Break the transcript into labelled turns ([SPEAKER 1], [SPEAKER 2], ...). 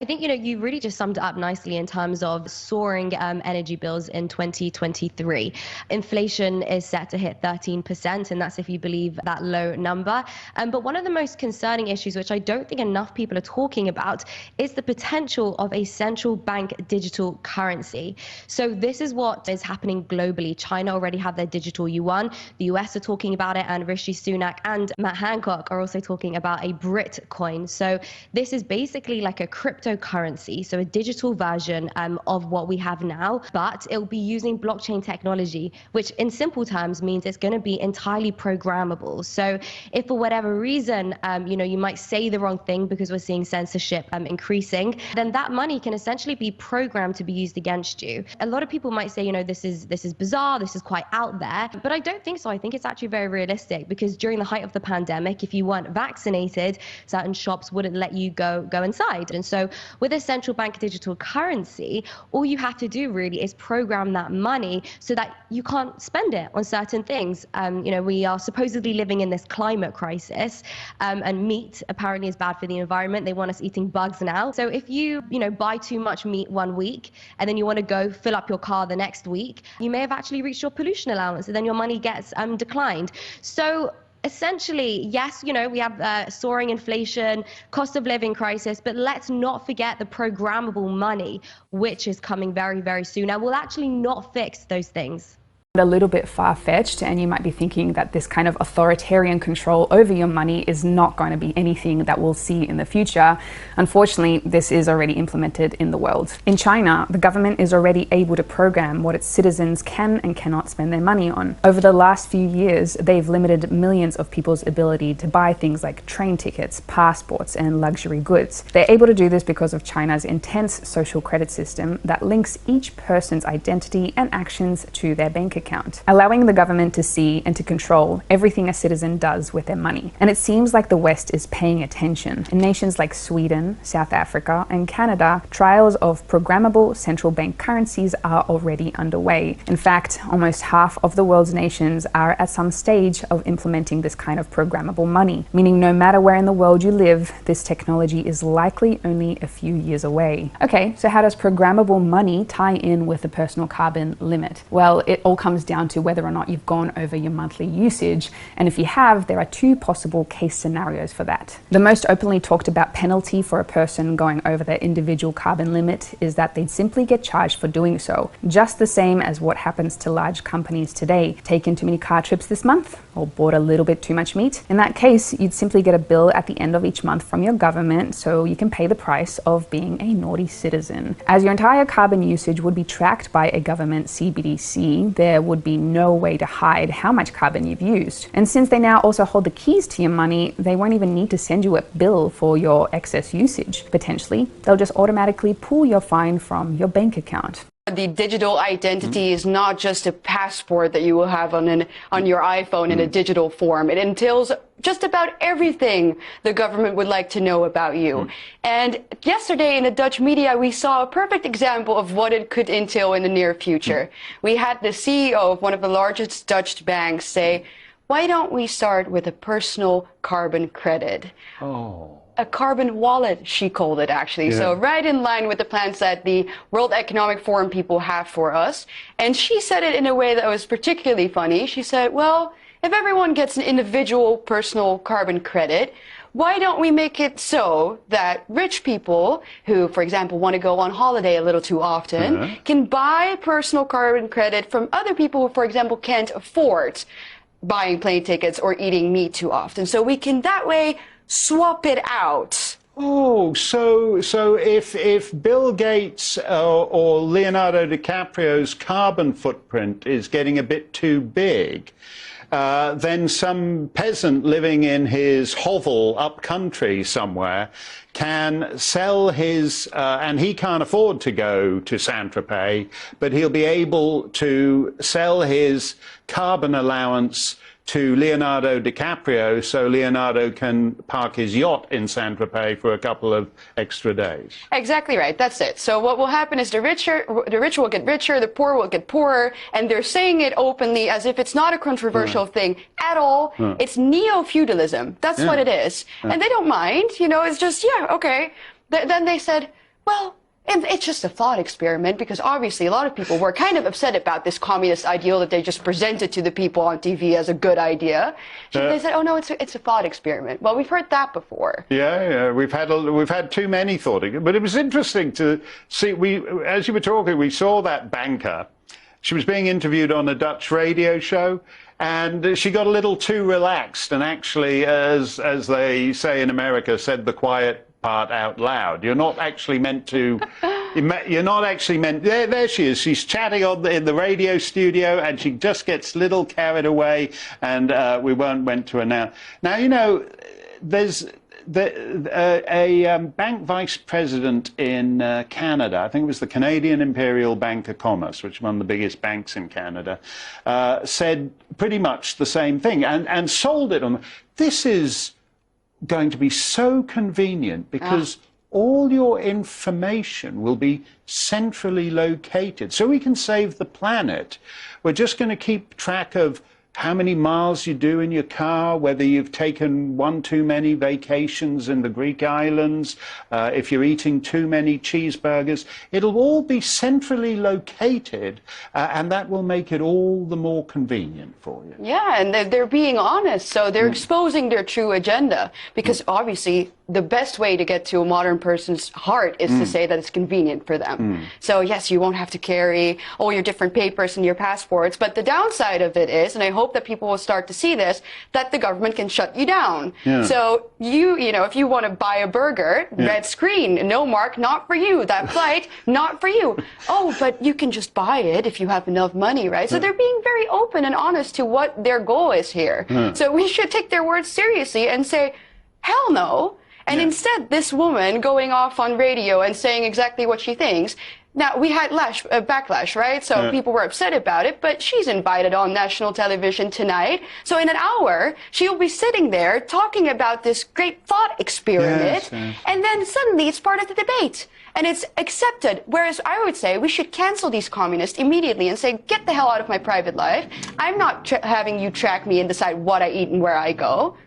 [SPEAKER 1] I think, you really just summed it up nicely in terms of soaring energy bills in 2023. Inflation is set to hit 13%, and that's if you believe that low number. But one of the most concerning issues, which I don't think enough people are talking about, is the potential of a central bank digital currency. So this is what is happening globally. China already have their digital yuan. The US are talking about it, and Rishi Sunak and Matt Hancock are also talking about a Brit coin. So this is basically like a cryptocurrency, so a digital version of what we have now, but it will be using blockchain technology, which in simple terms means it's going to be entirely programmable. So if for whatever reason, you might say the wrong thing because we're seeing censorship increasing, then that money can essentially be programmed to be used against you. A lot of people might say, this is bizarre, this is quite out there, but I don't think so. I think it's actually very realistic, because during the height of the pandemic, if you weren't vaccinated, certain shops wouldn't let you go inside. And so with a central bank digital currency, all you have to do really is program that money so that you can't spend it on certain things. We are supposedly living in this climate crisis, and meat apparently is bad for the environment. They want us eating bugs now. So if you buy too much meat one week and then you want to go fill up your car the next week, you may have actually reached your pollution allowance, and then your money gets declined. So essentially, yes, we have soaring inflation, cost of living crisis, but let's not forget the programmable money, which is coming very, very soon, and will actually not fix those things.
[SPEAKER 2] A little bit far-fetched, and you might be thinking that this kind of authoritarian control over your money is not going to be anything that we'll see in the future. Unfortunately, this is already implemented in the world. In China, the government is already able to program what its citizens can and cannot spend their money on. Over the last few years, they've limited millions of people's ability to buy things like train tickets, passports, and luxury goods. They're able to do this because of China's intense social credit system that links each person's identity and actions to their bank account, allowing the government to see and to control everything a citizen does with their money. And it seems like the West is paying attention. In nations like Sweden, South Africa, and Canada, trials of programmable central bank currencies are already underway. In fact, almost half of the world's nations are at some stage of implementing this kind of programmable money, meaning no matter where in the world you live, this technology is likely only a few years away. Okay, so how does programmable money tie in with the personal carbon limit? Well, it all comes down to whether or not you've gone over your monthly usage, and if you have, there are two possible case scenarios for that. The most openly talked about penalty for a person going over their individual carbon limit is that they'd simply get charged for doing so, just the same as what happens to large companies today. Taken too many car trips this month, or bought a little bit too much meat? In that case, you'd simply get a bill at the end of each month from your government, so you can pay the price of being a naughty citizen. As your entire carbon usage would be tracked by a government CBDC, there would be no way to hide how much carbon you've used. And since they now also hold the keys to your money, they won't even need to send you a bill for your excess usage. Potentially, they'll just automatically pull your fine from your bank account.
[SPEAKER 3] The digital identity is not just a passport that you will have on your iPhone in a digital form. It entails just about everything the government would like to know about you. And yesterday in the Dutch media, we saw a perfect example of what it could entail in the near future. We had the CEO of one of the largest Dutch banks say, "Why don't we start with a personal carbon credit?"
[SPEAKER 4] Oh.
[SPEAKER 3] A carbon wallet, she called it, actually. Yeah. So right in line with the plans that the World Economic Forum people have for us. And she said it in a way that was particularly funny. She said, well, if everyone gets an individual personal carbon credit, why don't we make it so that rich people who, for example, want to go on holiday a little too often can buy personal carbon credit from other people who, for example, can't afford buying plane tickets or eating meat too often. So we can that way swap it out.
[SPEAKER 4] Oh, so if Bill Gates or Leonardo DiCaprio's carbon footprint is getting a bit too big, then some peasant living in his hovel up country somewhere can sell his, and he can't afford to go to Saint-Tropez, but he'll be able to sell his carbon allowance to Leonardo DiCaprio so Leonardo can park his yacht in Saint-Tropez for a couple of extra days. Exactly right. That's it. So what will happen is the rich will get richer, the poor will get poorer, and they're saying it openly as if it's not a controversial thing at all. It's neo-feudalism. That's what it is. And they don't mind. You know, it's just, yeah, okay. Then they said,
[SPEAKER 3] Well, it's just a thought experiment, because obviously a lot of people were kind of upset about this communist ideal that they just presented to the people on TV as a good idea. They said, oh no, it's a thought experiment. Well, we've heard that before.
[SPEAKER 4] Yeah, we've had too many thought, but it was interesting to see. As you were talking, we saw that banker. She was being interviewed on a Dutch radio show, and she got a little too relaxed, and actually, as they say in America, said the quiet part out loud. You're not actually meant to. You're not actually meant. There she is. She's chatting in the radio studio, and she just gets a little carried away. And we went to her now. Now you know, there's a bank vice president in Canada. I think it was the Canadian Imperial Bank of Commerce, which is one of the biggest banks in Canada, said pretty much the same thing and sold it on. This is going to be so convenient, because all your information will be centrally located, so we can save the planet. We're just going to keep track of how many miles you do in your car, whether you've taken one too many vacations in the Greek islands, if you're eating too many cheeseburgers. It'll all be centrally located, and that will make it all the more convenient for you.
[SPEAKER 3] Yeah, and they're being honest, so they're exposing their true agenda, because obviously the best way to get to a modern person's heart is to say that it's convenient for them. So yes, you won't have to carry all your different papers and your passports, but the downside of it is, and I hope that people will start to see this, that the government can shut you down. So you know, if you want to buy a burger, red screen, no Mark, not for you. That flight, not for you. Oh, but you can just buy it if you have enough money, right? So they're being very open and honest to what their goal is here. So we should take their words seriously and say, hell no. And instead, this woman going off on radio and saying exactly what she thinks. Now, we had backlash, right? So people were upset about it, but she's invited on national television tonight. So in an hour, she'll be sitting there talking about this great thought experiment. And then suddenly it's part of the debate. And it's accepted. Whereas I would say we should cancel these communists immediately and say, get the hell out of my private life. I'm not having you track me and decide what I eat and where I go.